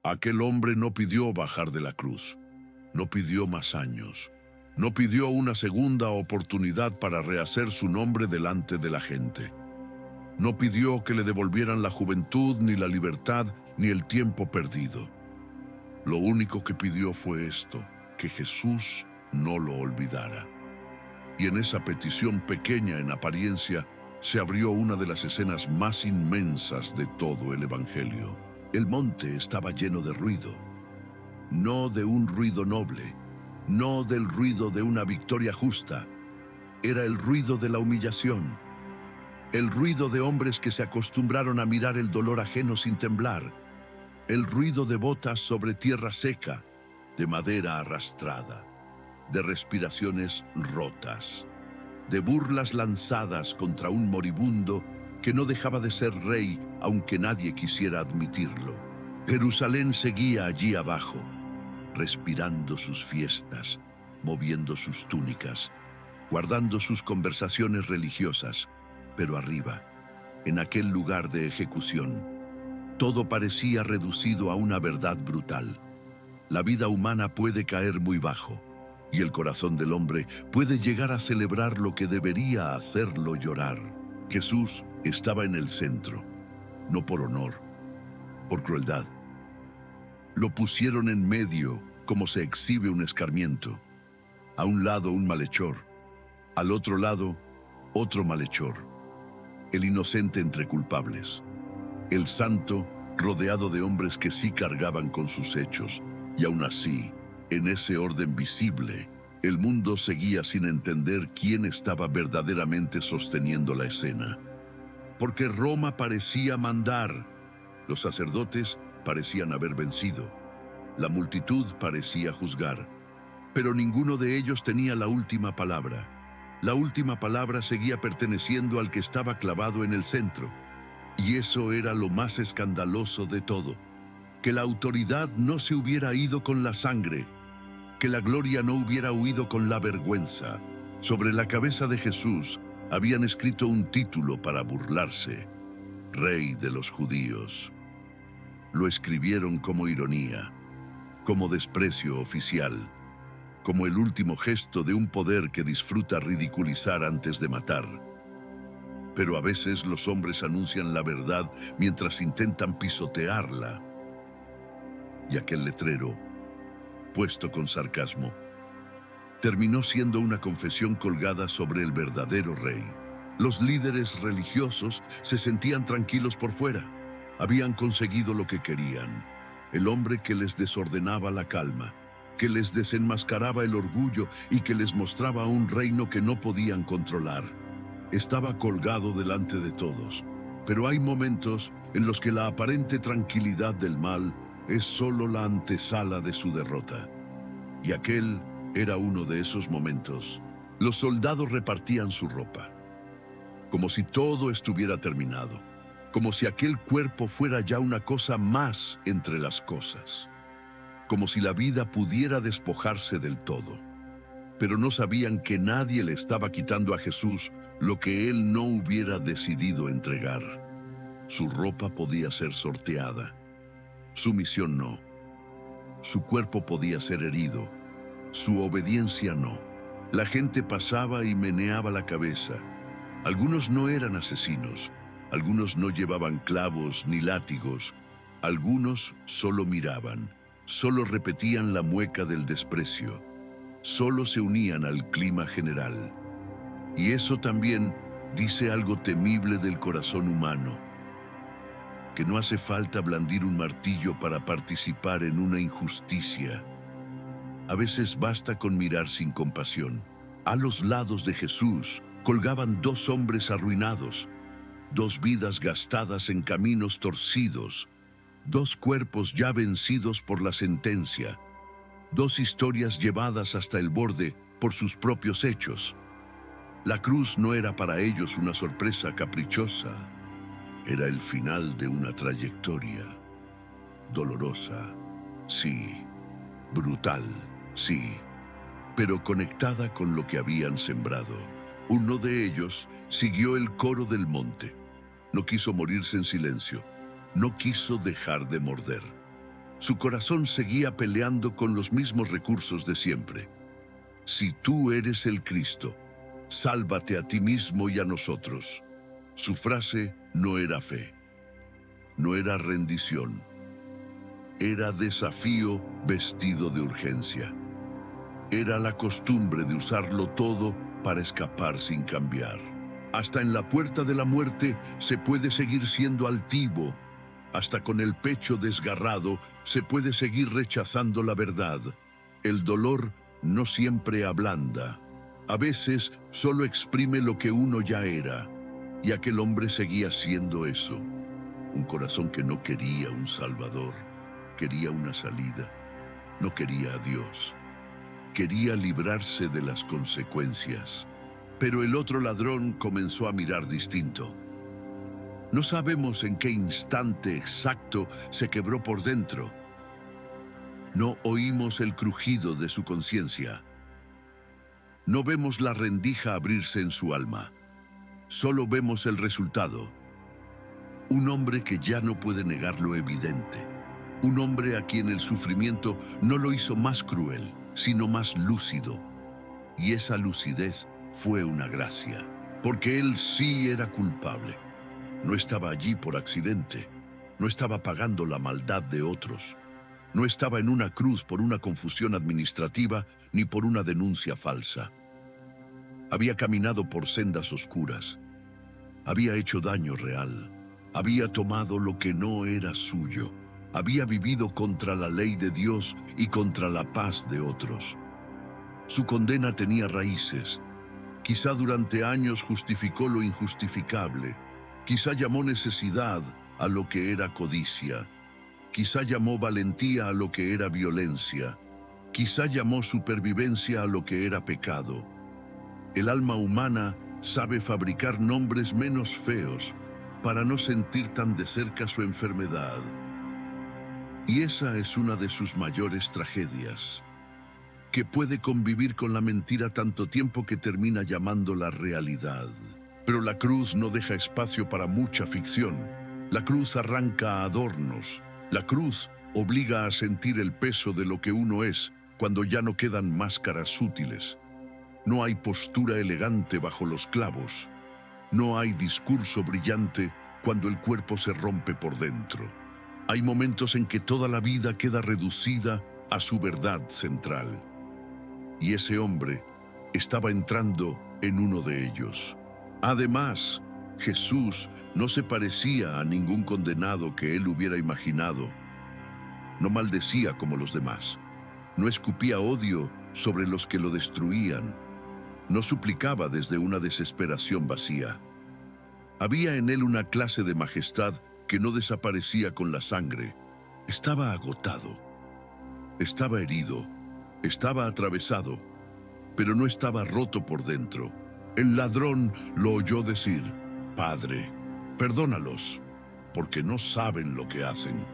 Aquel hombre no pidió bajar de la cruz, no pidió más años, no pidió una segunda oportunidad para rehacer su nombre delante de la gente. No pidió que le devolvieran la juventud, ni la libertad, ni el tiempo perdido. Lo único que pidió fue esto, que Jesús no lo olvidara. Y en esa petición pequeña en apariencia, se abrió una de las escenas más inmensas de todo el Evangelio. El monte estaba lleno de ruido, no de un ruido noble, no del ruido de una victoria justa. Era el ruido de la humillación, el ruido de hombres que se acostumbraron a mirar el dolor ajeno sin temblar, el ruido de botas sobre tierra seca, de madera arrastrada, de respiraciones rotas, de burlas lanzadas contra un moribundo que no dejaba de ser rey, aunque nadie quisiera admitirlo. Jerusalén seguía allí abajo, respirando sus fiestas, moviendo sus túnicas, guardando sus conversaciones religiosas, pero arriba, en aquel lugar de ejecución, todo parecía reducido a una verdad brutal. La vida humana puede caer muy bajo, y el corazón del hombre puede llegar a celebrar lo que debería hacerlo llorar. Jesús estaba en el centro, no por honor, por crueldad. Lo pusieron en medio como se exhibe un escarmiento. A un lado un malhechor, al otro lado otro malhechor. El inocente entre culpables. El santo rodeado de hombres que sí cargaban con sus hechos. Y aún así, en ese orden visible, el mundo seguía sin entender quién estaba verdaderamente sosteniendo la escena. Porque Roma parecía mandar. Los sacerdotes parecían haber vencido. La multitud parecía juzgar. Pero ninguno de ellos tenía la última palabra. La última palabra seguía perteneciendo al que estaba clavado en el centro. Y eso era lo más escandaloso de todo. Que la autoridad no se hubiera ido con la sangre, que la gloria no hubiera huido con la vergüenza. Sobre la cabeza de Jesús habían escrito un título para burlarse: Rey de los Judíos. Lo escribieron como ironía, como desprecio oficial, como el último gesto de un poder que disfruta ridiculizar antes de matar. Pero a veces los hombres anuncian la verdad mientras intentan pisotearla. Y aquel letrero, puesto con sarcasmo, terminó siendo una confesión colgada sobre el verdadero rey. Los líderes religiosos se sentían tranquilos por fuera. Habían conseguido lo que querían. El hombre que les desordenaba la calma, que les desenmascaraba el orgullo y que les mostraba un reino que no podían controlar. Estaba colgado delante de todos. Pero hay momentos en los que la aparente tranquilidad del mal es solo la antesala de su derrota. Y aquel era uno de esos momentos. Los soldados repartían su ropa, como si todo estuviera terminado, como si aquel cuerpo fuera ya una cosa más entre las cosas, como si la vida pudiera despojarse del todo. Pero no sabían que nadie le estaba quitando a Jesús lo que él no hubiera decidido entregar. Su ropa podía ser sorteada, su misión no. Su cuerpo podía ser herido, su obediencia no. La gente pasaba y meneaba la cabeza. Algunos no eran asesinos, algunos no llevaban clavos ni látigos, algunos solo miraban, solo repetían la mueca del desprecio, solo se unían al clima general. Y eso también dice algo temible del corazón humano, que no hace falta blandir un martillo para participar en una injusticia. A veces basta con mirar sin compasión. A los lados de Jesús colgaban dos hombres arruinados, dos vidas gastadas en caminos torcidos, dos cuerpos ya vencidos por la sentencia, dos historias llevadas hasta el borde por sus propios hechos. La cruz no era para ellos una sorpresa caprichosa, era el final de una trayectoria. Dolorosa, sí. Brutal, sí. Pero conectada con lo que habían sembrado. Uno de ellos siguió el coro del monte. No quiso morirse en silencio. No quiso dejar de morder. Su corazón seguía peleando con los mismos recursos de siempre. Si tú eres el Cristo, sálvate a ti mismo y a nosotros. Su frase no era fe, no era rendición, era desafío vestido de urgencia. Era la costumbre de usarlo todo para escapar sin cambiar. Hasta en la puerta de la muerte se puede seguir siendo altivo. Hasta con el pecho desgarrado se puede seguir rechazando la verdad. El dolor no siempre ablanda. A veces solo exprime lo que uno ya era. Y aquel hombre seguía siendo eso. Un corazón que no quería un Salvador. Quería una salida. No quería a Dios. Quería librarse de las consecuencias. Pero el otro ladrón comenzó a mirar distinto. No sabemos en qué instante exacto se quebró por dentro. No oímos el crujido de su conciencia. No vemos la rendija abrirse en su alma. Solo vemos el resultado. Un hombre que ya no puede negar lo evidente. Un hombre a quien el sufrimiento no lo hizo más cruel, sino más lúcido. Y esa lucidez fue una gracia, porque él sí era culpable. No estaba allí por accidente, no estaba pagando la maldad de otros, no estaba en una cruz por una confusión administrativa ni por una denuncia falsa. Había caminado por sendas oscuras, había hecho daño real, había tomado lo que no era suyo, había vivido contra la ley de Dios y contra la paz de otros. Su condena tenía raíces. Quizá durante años justificó lo injustificable. Quizá llamó necesidad a lo que era codicia. Quizá llamó valentía a lo que era violencia. Quizá llamó supervivencia a lo que era pecado. El alma humana sabe fabricar nombres menos feos para no sentir tan de cerca su enfermedad. Y esa es una de sus mayores tragedias, que puede convivir con la mentira tanto tiempo que termina llamándola realidad. Pero la cruz no deja espacio para mucha ficción. La cruz arranca adornos. La cruz obliga a sentir el peso de lo que uno es cuando ya no quedan máscaras útiles. No hay postura elegante bajo los clavos. No hay discurso brillante cuando el cuerpo se rompe por dentro. Hay momentos en que toda la vida queda reducida a su verdad central. Y ese hombre estaba entrando en uno de ellos. Además, Jesús no se parecía a ningún condenado que él hubiera imaginado. No maldecía como los demás. No escupía odio sobre los que lo destruían. No suplicaba desde una desesperación vacía. Había en él una clase de majestad que no desaparecía con la sangre. Estaba agotado. Estaba herido. Estaba atravesado, pero no estaba roto por dentro. El ladrón lo oyó decir: Padre, perdónalos, porque no saben lo que hacen.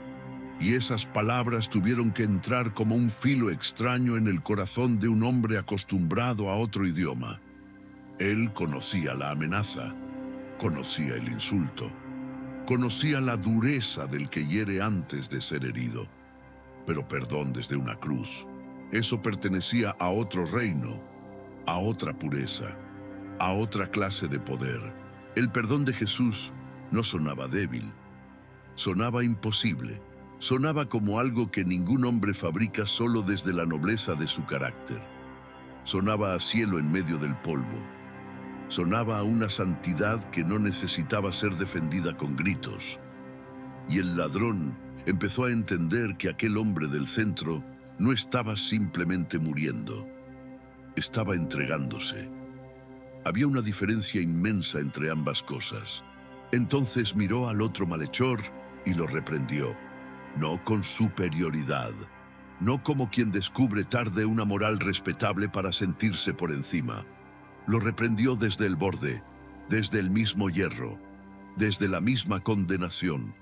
Y esas palabras tuvieron que entrar como un filo extraño en el corazón de un hombre acostumbrado a otro idioma. Él conocía la amenaza, conocía el insulto, conocía la dureza del que hiere antes de ser herido. Pero perdón desde una cruz. Eso pertenecía a otro reino, a otra pureza, a otra clase de poder. El perdón de Jesús no sonaba débil, sonaba imposible, sonaba como algo que ningún hombre fabrica solo desde la nobleza de su carácter. Sonaba a cielo en medio del polvo, sonaba a una santidad que no necesitaba ser defendida con gritos. Y el ladrón empezó a entender que aquel hombre del centro no estaba simplemente muriendo, estaba entregándose. Había una diferencia inmensa entre ambas cosas. Entonces miró al otro malhechor y lo reprendió, no con superioridad, no como quien descubre tarde una moral respetable para sentirse por encima. Lo reprendió desde el borde, desde el mismo hierro, desde la misma condenación.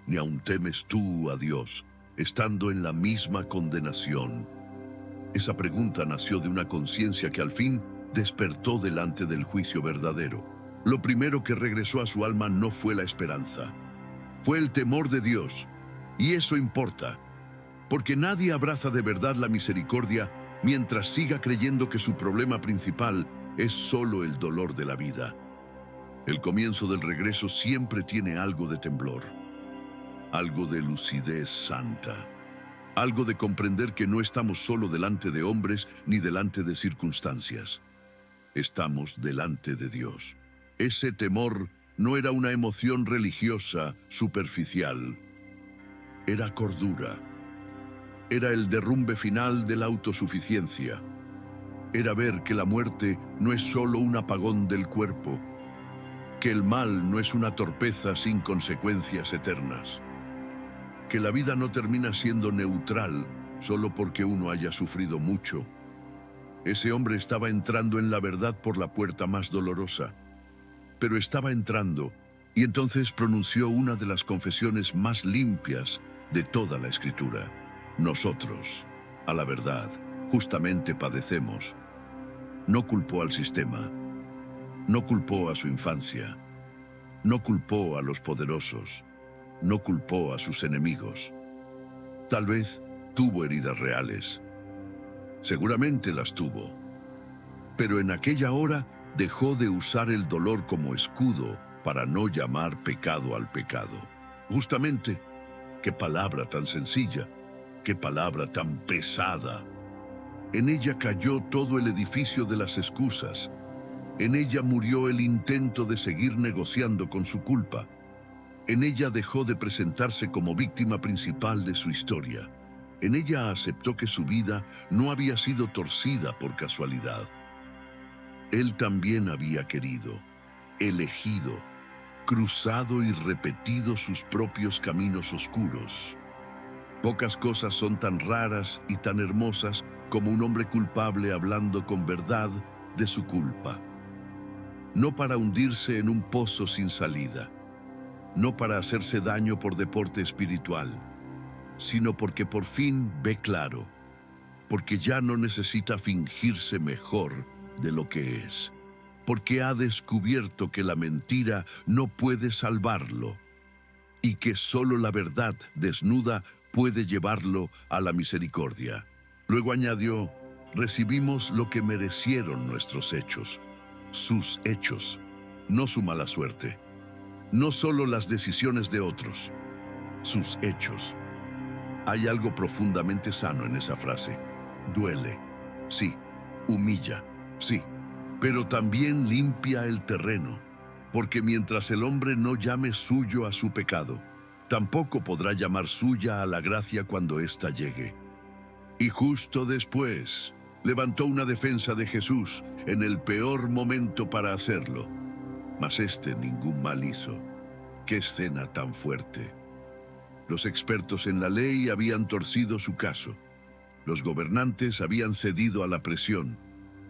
Ni aun temes tú a Dios, estando en la misma condenación. Esa pregunta nació de una conciencia que al fin despertó delante del juicio verdadero. Lo primero que regresó a su alma no fue la esperanza, fue el temor de Dios. Y eso importa. Porque nadie abraza de verdad la misericordia mientras siga creyendo que su problema principal es solo el dolor de la vida. El comienzo del regreso siempre tiene algo de temblor, algo de lucidez santa, algo de comprender que no estamos solo delante de hombres ni delante de circunstancias. Estamos delante de Dios. Ese temor no era una emoción religiosa superficial, era cordura. Era el derrumbe final de la autosuficiencia. Era ver que la muerte no es solo un apagón del cuerpo, que el mal no es una torpeza sin consecuencias eternas, que la vida no termina siendo neutral solo porque uno haya sufrido mucho. Ese hombre estaba entrando en la verdad por la puerta más dolorosa, pero estaba entrando y entonces pronunció una de las confesiones más limpias de toda la Escritura. Nosotros, a la verdad, justamente padecemos. No culpó al sistema, no culpó a su infancia, no culpó a los poderosos, no culpó a sus enemigos. Tal vez tuvo heridas reales, seguramente las tuvo, pero en aquella hora dejó de usar el dolor como escudo para no llamar pecado al pecado. Justamente, qué palabra tan sencilla. ¡Qué palabra tan pesada! En ella cayó todo el edificio de las excusas. En ella murió el intento de seguir negociando con su culpa. En ella dejó de presentarse como víctima principal de su historia. En ella aceptó que su vida no había sido torcida por casualidad. Él también había querido, elegido, cruzado y repetido sus propios caminos oscuros. Pocas cosas son tan raras y tan hermosas como un hombre culpable hablando con verdad de su culpa. No para hundirse en un pozo sin salida, no para hacerse daño por deporte espiritual, sino porque por fin ve claro, porque ya no necesita fingirse mejor de lo que es, porque ha descubierto que la mentira no puede salvarlo y que solo la verdad desnuda puede llevarlo a la misericordia. Luego añadió, recibimos lo que merecieron nuestros hechos, sus hechos, no su mala suerte, no solo las decisiones de otros, sus hechos. Hay algo profundamente sano en esa frase. Duele, sí, humilla, sí, pero también limpia el terreno, porque mientras el hombre no llame suyo a su pecado, tampoco podrá llamar suya a la gracia cuando ésta llegue. Y justo después, levantó una defensa de Jesús en el peor momento para hacerlo. Mas este ningún mal hizo. ¡Qué escena tan fuerte! Los expertos en la ley habían torcido su caso. Los gobernantes habían cedido a la presión.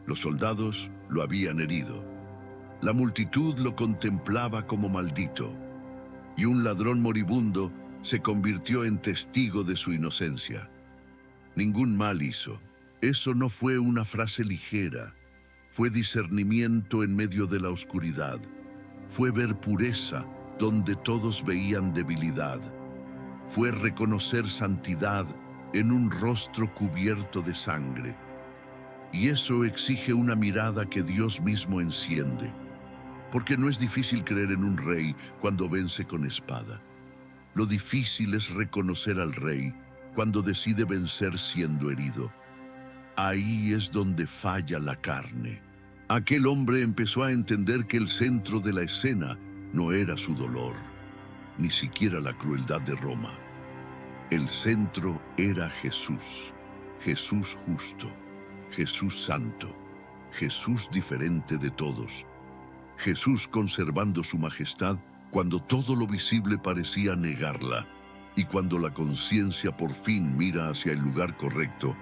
Los soldados lo habían herido. La multitud lo contemplaba como maldito. Y un ladrón moribundo se convirtió en testigo de su inocencia. Ningún mal hizo. Eso no fue una frase ligera. Fue discernimiento en medio de la oscuridad. Fue ver pureza donde todos veían debilidad. Fue reconocer santidad en un rostro cubierto de sangre. Y eso exige una mirada que Dios mismo enciende. Porque no es difícil creer en un rey cuando vence con espada. Lo difícil es reconocer al rey cuando decide vencer siendo herido. Ahí es donde falla la carne. Aquel hombre empezó a entender que el centro de la escena no era su dolor, ni siquiera la crueldad de Roma. El centro era Jesús, Jesús justo, Jesús santo, Jesús diferente de todos. Jesús conservando su majestad cuando todo lo visible parecía negarla, y cuando la conciencia por fin mira hacia el lugar correcto,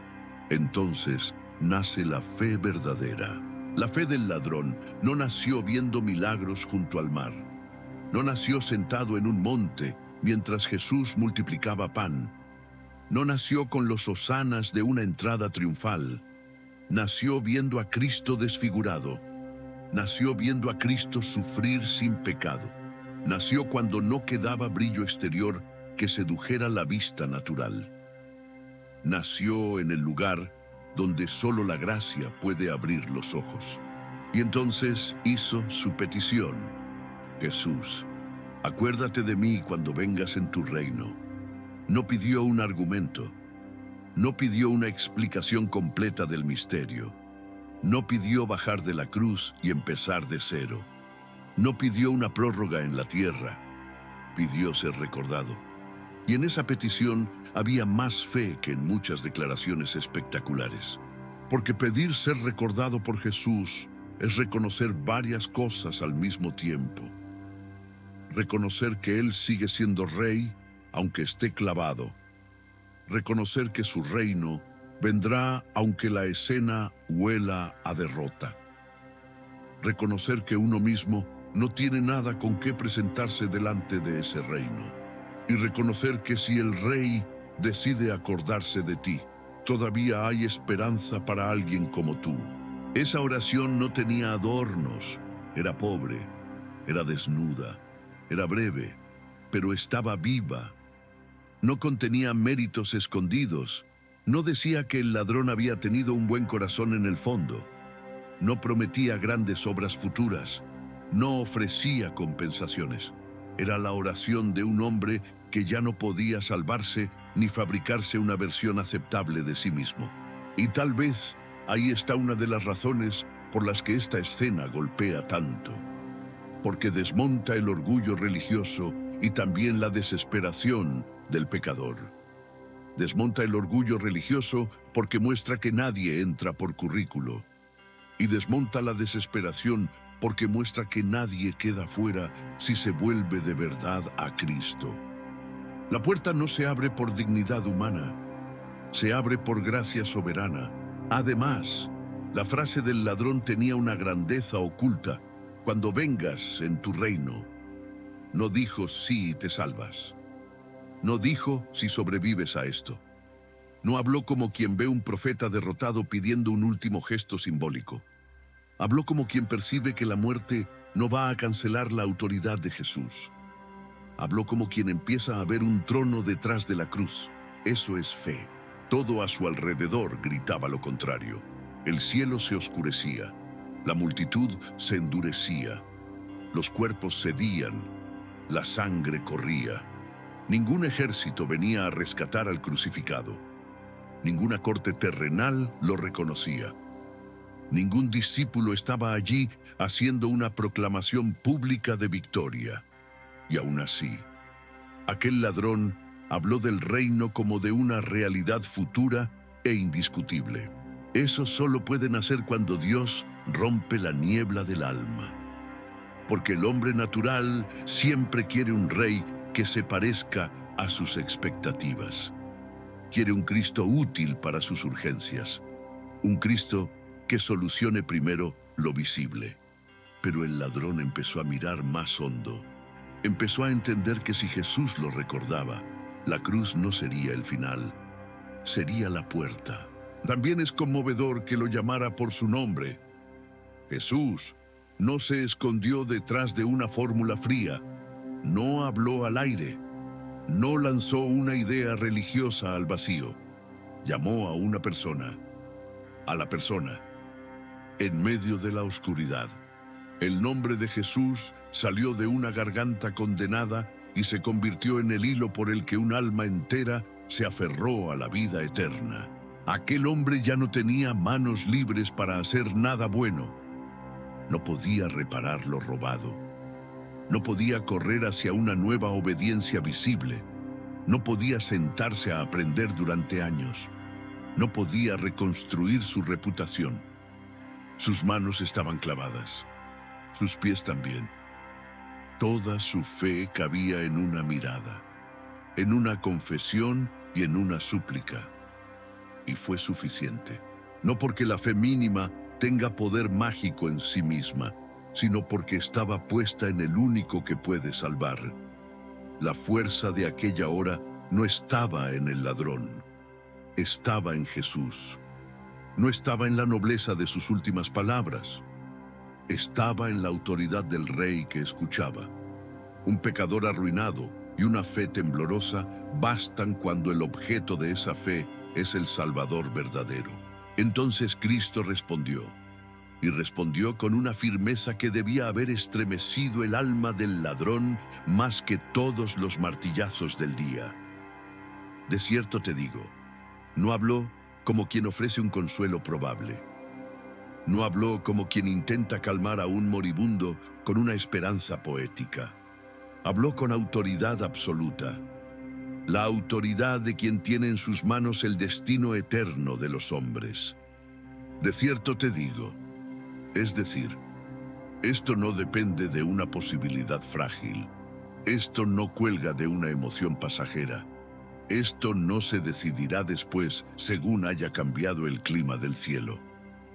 entonces nace la fe verdadera. La fe del ladrón no nació viendo milagros junto al mar. No nació sentado en un monte mientras Jesús multiplicaba pan. No nació con los hosanas de una entrada triunfal. Nació viendo a Cristo desfigurado. Nació viendo a Cristo sufrir sin pecado. Nació cuando no quedaba brillo exterior que sedujera la vista natural. nació en el lugar donde solo la gracia puede abrir los ojos. Y entonces hizo su petición. Jesús, acuérdate de mí cuando vengas en tu reino. No pidió un argumento. No pidió una explicación completa del misterio. No pidió bajar de la cruz y empezar de cero. No pidió una prórroga en la tierra. Pidió ser recordado. Y en esa petición había más fe que en muchas declaraciones espectaculares. Porque pedir ser recordado por Jesús es reconocer varias cosas al mismo tiempo. Reconocer que Él sigue siendo rey, aunque esté clavado. Reconocer que su reino vendrá aunque la escena huela a derrota. Reconocer que uno mismo no tiene nada con qué presentarse delante de ese reino. Y reconocer que si el rey decide acordarse de ti, todavía hay esperanza para alguien como tú. Esa oración no tenía adornos, era pobre, era desnuda, era breve, pero estaba viva. No contenía méritos escondidos, no decía que el ladrón había tenido un buen corazón en el fondo, no prometía grandes obras futuras, no ofrecía compensaciones. Era la oración de un hombre que ya no podía salvarse ni fabricarse una versión aceptable de sí mismo. Y tal vez ahí está una de las razones por las que esta escena golpea tanto. Porque desmonta el orgullo religioso y también la desesperación del pecador. Desmonta el orgullo religioso porque muestra que nadie entra por currículo. Y desmonta la desesperación porque muestra que nadie queda fuera si se vuelve de verdad a Cristo. La puerta no se abre por dignidad humana, se abre por gracia soberana. Además, la frase del ladrón tenía una grandeza oculta. Cuando vengas en tu reino, no dijo si te salvas. No dijo si sobrevives a esto. No habló como quien ve un profeta derrotado pidiendo un último gesto simbólico. Habló como quien percibe que la muerte no va a cancelar la autoridad de Jesús. Habló como quien empieza a ver un trono detrás de la cruz. Eso es fe. Todo a su alrededor gritaba lo contrario. El cielo se oscurecía. La multitud se endurecía. Los cuerpos cedían. La sangre corría. Ningún ejército venía a rescatar al crucificado. Ninguna corte terrenal lo reconocía. Ningún discípulo estaba allí haciendo una proclamación pública de victoria. Y aún así, aquel ladrón habló del reino como de una realidad futura e indiscutible. Eso solo puede nacer cuando Dios rompe la niebla del alma. Porque el hombre natural siempre quiere un rey que se parezca a sus expectativas. Quiere un Cristo útil para sus urgencias. Un Cristo que solucione primero lo visible. Pero el ladrón empezó a mirar más hondo. Empezó a entender que si Jesús lo recordaba, la cruz no sería el final, sería la puerta. También es conmovedor que lo llamara por su nombre. Jesús no se escondió detrás de una fórmula fría, no habló al aire, no lanzó una idea religiosa al vacío. Llamó a una persona, a la persona, en medio de la oscuridad. El nombre de Jesús salió de una garganta condenada y se convirtió en el hilo por el que un alma entera se aferró a la vida eterna. Aquel hombre ya no tenía manos libres para hacer nada bueno. No podía reparar lo robado. No podía correr hacia una nueva obediencia visible. No podía sentarse a aprender durante años. No podía reconstruir su reputación. Sus manos estaban clavadas. Sus pies también. Toda su fe cabía en una mirada, en una confesión y en una súplica. Y fue suficiente. No porque la fe mínima tenga poder mágico en sí misma, sino porque estaba puesta en el único que puede salvar. La fuerza de aquella hora no estaba en el ladrón, estaba en Jesús. No estaba en la nobleza de sus últimas palabras, estaba en la autoridad del rey que escuchaba. Un pecador arruinado y una fe temblorosa bastan cuando el objeto de esa fe es el Salvador verdadero. Entonces Cristo respondió, y respondió con una firmeza que debía haber estremecido el alma del ladrón más que todos los martillazos del día. De cierto te digo, no habló como quien ofrece un consuelo probable. No habló como quien intenta calmar a un moribundo con una esperanza poética. Habló con autoridad absoluta, la autoridad de quien tiene en sus manos el destino eterno de los hombres. De cierto te digo, es decir, esto no depende de una posibilidad frágil. Esto no cuelga de una emoción pasajera. Esto no se decidirá después según haya cambiado el clima del cielo.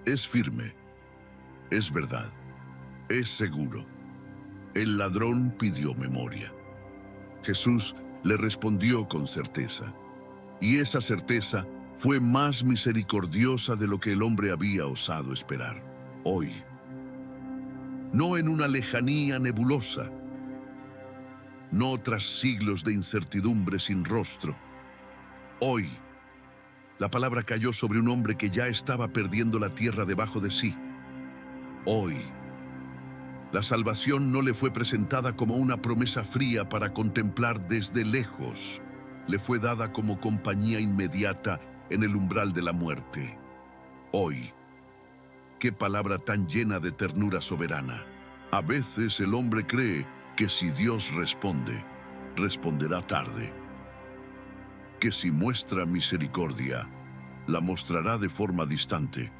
Es firme, es verdad, es seguro. El ladrón pidió memoria. Jesús le respondió con certeza, y esa certeza fue más misericordiosa de lo que el hombre había osado esperar. Hoy, no en una lejanía nebulosa, no tras siglos de incertidumbre sin rostro. Hoy, la palabra cayó sobre un hombre que ya estaba perdiendo la tierra debajo de sí. Hoy, la salvación no le fue presentada como una promesa fría para contemplar desde lejos. Le fue dada como compañía inmediata en el umbral de la muerte. Hoy, qué palabra tan llena de ternura soberana. A veces el hombre cree que si Dios responde, responderá tarde. Que si muestra misericordia, la mostrará de forma distante.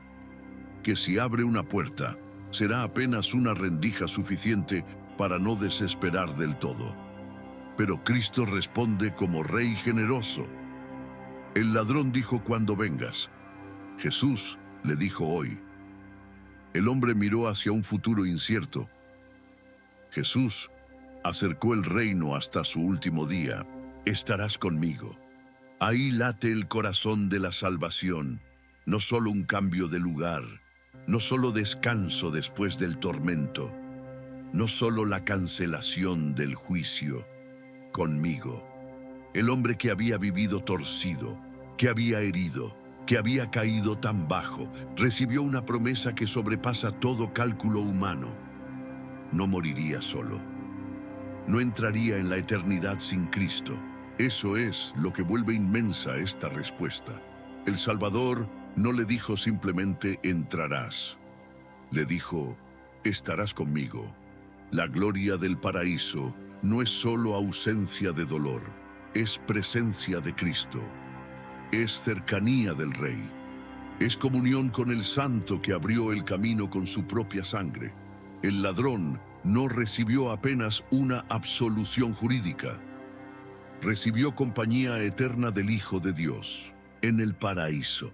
Que si abre una puerta, será apenas una rendija suficiente para no desesperar del todo. Pero Cristo responde como Rey generoso. El ladrón dijo cuando vengas. Jesús le dijo hoy. El hombre miró hacia un futuro incierto. Jesús acercó el reino hasta su último día. Estarás conmigo. Ahí late el corazón de la salvación, no solo un cambio de lugar, no solo descanso después del tormento, no solo la cancelación del juicio. Conmigo, el hombre que había vivido torcido, que había herido, que había caído tan bajo, recibió una promesa que sobrepasa todo cálculo humano. No moriría solo. No entraría en la eternidad sin Cristo. Eso es lo que vuelve inmensa esta respuesta. El Salvador no le dijo simplemente entrarás. Le dijo, estarás conmigo. La gloria del paraíso no es solo ausencia de dolor, es presencia de Cristo. Es cercanía del Rey. Es comunión con el Santo que abrió el camino con su propia sangre. El ladrón no recibió apenas una absolución jurídica. Recibió compañía eterna del Hijo de Dios, en el paraíso.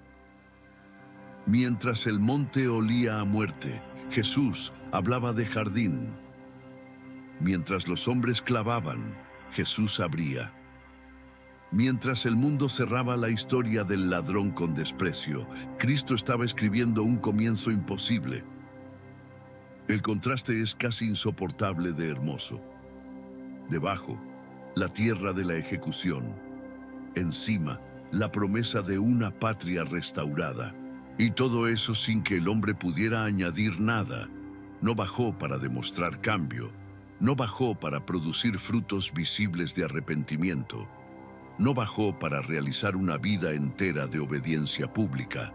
Mientras el monte olía a muerte, Jesús hablaba de jardín. Mientras los hombres clavaban, Jesús abría. Mientras el mundo cerraba la historia del ladrón con desprecio, Cristo estaba escribiendo un comienzo imposible. El contraste es casi insoportable de hermoso. Debajo, la tierra de la ejecución. Encima, la promesa de una patria restaurada. Y todo eso sin que el hombre pudiera añadir nada. No bajó para demostrar cambio. No bajó para producir frutos visibles de arrepentimiento. No bajó para realizar una vida entera de obediencia pública.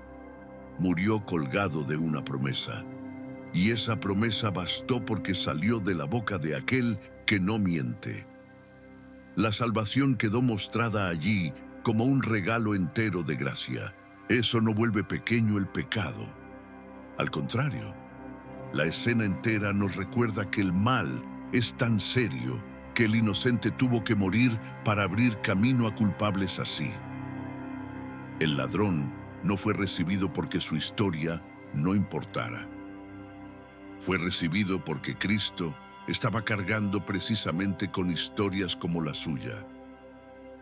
Murió colgado de una promesa. Y esa promesa bastó porque salió de la boca de aquel que no miente. La salvación quedó mostrada allí como un regalo entero de gracia. Eso no vuelve pequeño el pecado. Al contrario, la escena entera nos recuerda que el mal es tan serio que el inocente tuvo que morir para abrir camino a culpables así. El ladrón no fue recibido porque su historia no importara. Fue recibido porque Cristo estaba cargando precisamente con historias como la suya.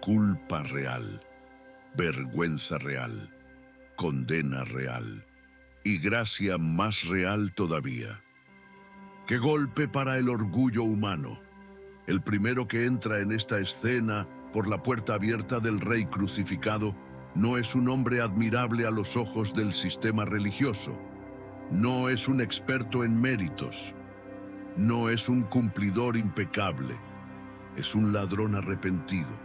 Culpa real, vergüenza real, condena real y gracia más real todavía. ¡Qué golpe para el orgullo humano! El primero que entra en esta escena por la puerta abierta del Rey crucificado No es un hombre admirable a los ojos del sistema religioso. No es un experto en méritos. No es un cumplidor impecable. Es un ladrón arrepentido.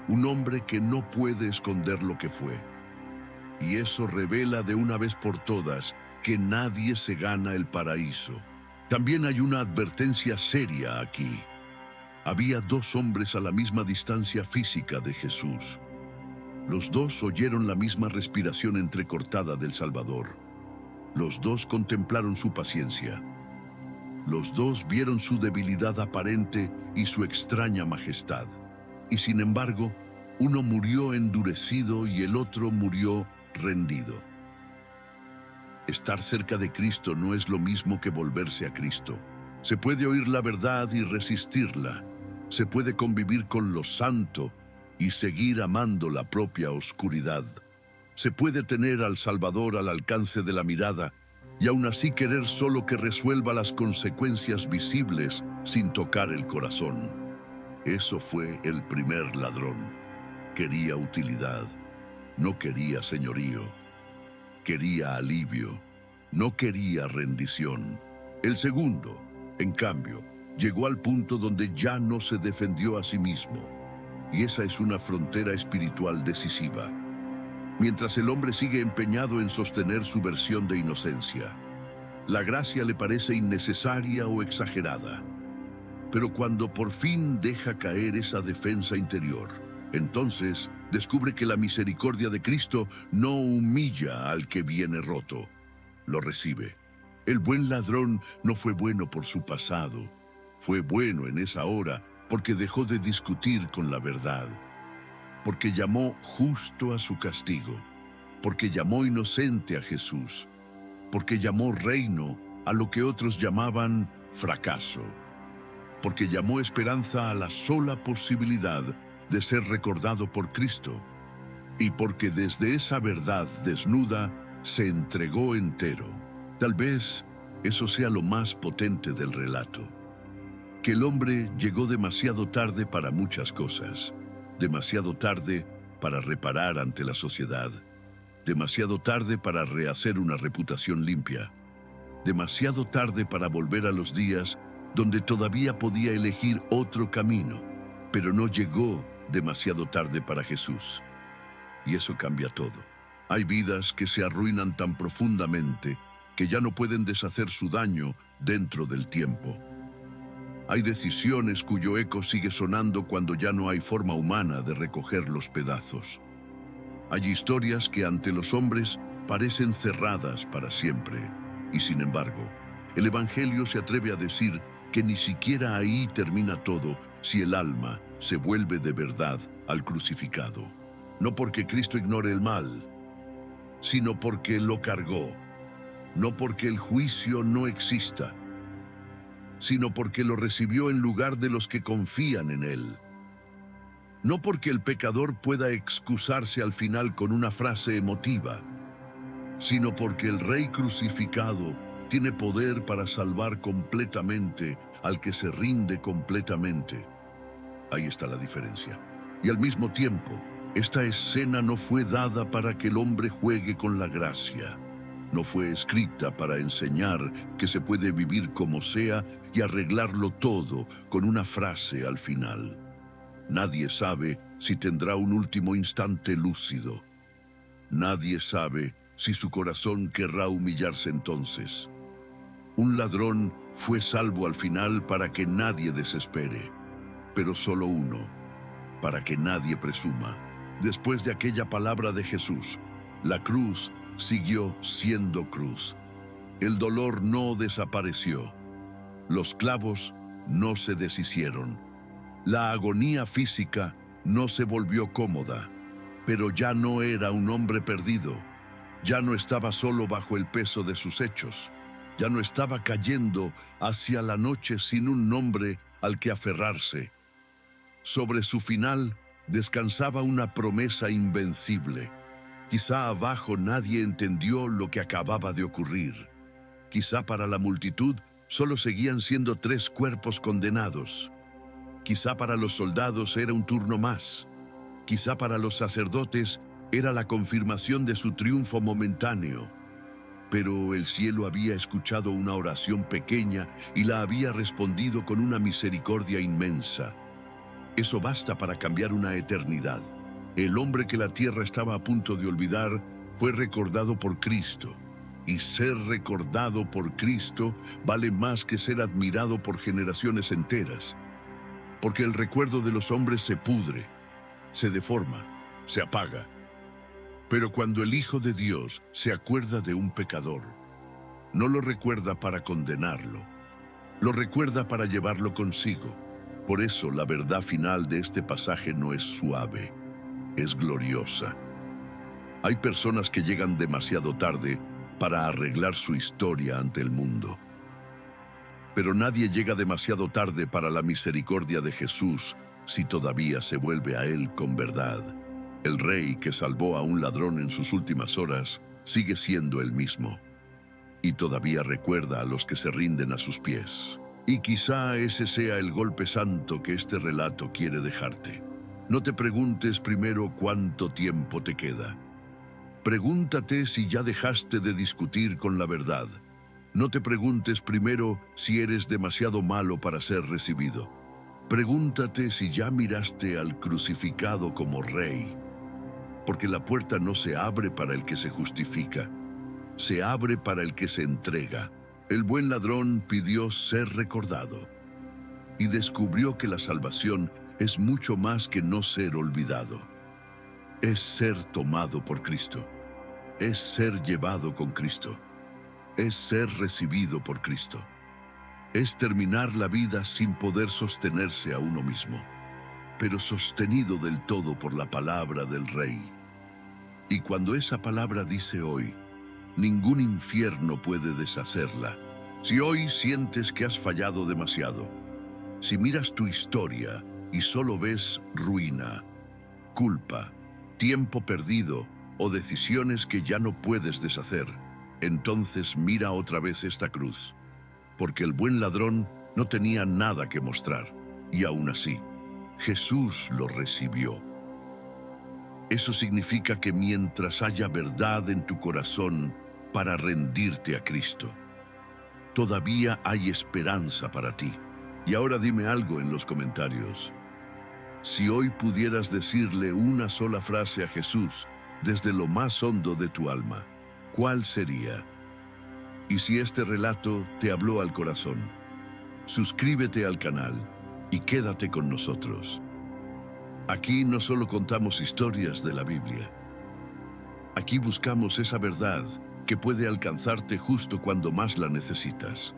Un hombre que no puede esconder lo que fue. Y eso revela de una vez por todas que nadie se gana el paraíso. También hay una advertencia seria aquí. Había dos hombres a la misma distancia física de Jesús. Los dos oyeron la misma respiración entrecortada del Salvador. Los dos contemplaron su paciencia. Los dos vieron su debilidad aparente y su extraña majestad. Y sin embargo, uno murió endurecido y el otro murió rendido. Estar cerca de Cristo no es lo mismo que volverse a Cristo. Se puede oír la verdad y resistirla. Se puede convivir con lo santo y seguir amando la propia oscuridad. Se puede tener al Salvador al alcance de la mirada y aún así querer solo que resuelva las consecuencias visibles sin tocar el corazón. Eso fue el primer ladrón. Quería utilidad, no quería señorío. Quería alivio, no quería rendición. El segundo, en cambio, llegó al punto donde ya no se defendió a sí mismo. Y esa es una frontera espiritual decisiva. Mientras el hombre sigue empeñado en sostener su versión de inocencia, la gracia le parece innecesaria o exagerada. Pero cuando por fin deja caer esa defensa interior, entonces descubre que la misericordia de Cristo no humilla al que viene roto, lo recibe. El buen ladrón no fue bueno por su pasado, fue bueno en esa hora porque dejó de discutir con la verdad, porque llamó justo a su castigo, porque llamó inocente a Jesús, porque llamó reino a lo que otros llamaban fracaso, porque llamó esperanza a la sola posibilidad de ser recordado por Cristo, y porque desde esa verdad desnuda se entregó entero. Tal vez eso sea lo más potente del relato, que el hombre llegó demasiado tarde para muchas cosas, demasiado tarde para reparar ante la sociedad, demasiado tarde para rehacer una reputación limpia, demasiado tarde para volver a los días donde todavía podía elegir otro camino, pero no llegó demasiado tarde para Jesús. Y eso cambia todo. Hay vidas que se arruinan tan profundamente que ya no pueden deshacer su daño dentro del tiempo. Hay decisiones cuyo eco sigue sonando cuando ya no hay forma humana de recoger los pedazos. Hay historias que ante los hombres parecen cerradas para siempre, y sin embargo, el Evangelio se atreve a decir que ni siquiera ahí termina todo si el alma se vuelve de verdad al crucificado. No porque Cristo ignore el mal, sino porque lo cargó. No porque el juicio no exista, sino porque lo recibió en lugar de los que confían en él. No porque el pecador pueda excusarse al final con una frase emotiva, sino porque el Rey crucificado tiene poder para salvar completamente al que se rinde completamente. Ahí está la diferencia. Y al mismo tiempo, esta escena no fue dada para que el hombre juegue con la gracia. No fue escrita para enseñar que se puede vivir como sea y arreglarlo todo con una frase al final. Nadie sabe si tendrá un último instante lúcido. Nadie sabe si su corazón querrá humillarse entonces. Un ladrón fue salvo al final para que nadie desespere, pero solo uno, para que nadie presuma. Después de aquella palabra de Jesús, la cruz siguió siendo cruz. El dolor no desapareció. Los clavos no se deshicieron. La agonía física no se volvió cómoda, pero ya no era un hombre perdido. Ya no estaba solo bajo el peso de sus hechos. Ya no estaba cayendo hacia la noche sin un nombre al que aferrarse. Sobre su final descansaba una promesa invencible. Quizá abajo nadie entendió lo que acababa de ocurrir. Quizá para la multitud solo seguían siendo 3 cuerpos condenados. Quizá para los soldados era un turno más. Quizá para los sacerdotes Era la confirmación de su triunfo momentáneo. Pero el cielo había escuchado una oración pequeña y la había respondido con una misericordia inmensa. Eso basta para cambiar una eternidad. El hombre que la tierra estaba a punto de olvidar fue recordado por Cristo. Y ser recordado por Cristo vale más que ser admirado por generaciones enteras. Porque el recuerdo de los hombres se pudre, se deforma, se apaga. Pero cuando el Hijo de Dios se acuerda de un pecador, no lo recuerda para condenarlo, lo recuerda para llevarlo consigo. Por eso la verdad final de este pasaje no es suave, es gloriosa. Hay personas que llegan demasiado tarde para arreglar su historia ante el mundo. Pero nadie llega demasiado tarde para la misericordia de Jesús si todavía se vuelve a Él con verdad. El rey que salvó a un ladrón en sus últimas horas sigue siendo el mismo. Y todavía recuerda a los que se rinden a sus pies. Y quizá ese sea el golpe santo que este relato quiere dejarte. No te preguntes primero cuánto tiempo te queda. Pregúntate si ya dejaste de discutir con la verdad. No te preguntes primero si eres demasiado malo para ser recibido. Pregúntate si ya miraste al crucificado como rey. Porque la puerta no se abre para el que se justifica, se abre para el que se entrega. El buen ladrón pidió ser recordado y descubrió que la salvación es mucho más que no ser olvidado. Es ser tomado por Cristo, es ser llevado con Cristo, es ser recibido por Cristo, es terminar la vida sin poder sostenerse a uno mismo, pero sostenido del todo por la palabra del Rey. Y cuando esa palabra dice hoy, ningún infierno puede deshacerla. Si hoy sientes que has fallado demasiado, si miras tu historia y solo ves ruina, culpa, tiempo perdido o decisiones que ya no puedes deshacer, entonces mira otra vez esta cruz, porque el buen ladrón no tenía nada que mostrar, y aún así, Jesús lo recibió. Eso significa que mientras haya verdad en tu corazón para rendirte a Cristo, todavía hay esperanza para ti. Y ahora dime algo en los comentarios. Si hoy pudieras decirle una sola frase a Jesús desde lo más hondo de tu alma, ¿cuál sería? Y si este relato te habló al corazón, suscríbete al canal y quédate con nosotros. Aquí no solo contamos historias de la Biblia. Aquí buscamos esa verdad que puede alcanzarte justo cuando más la necesitas.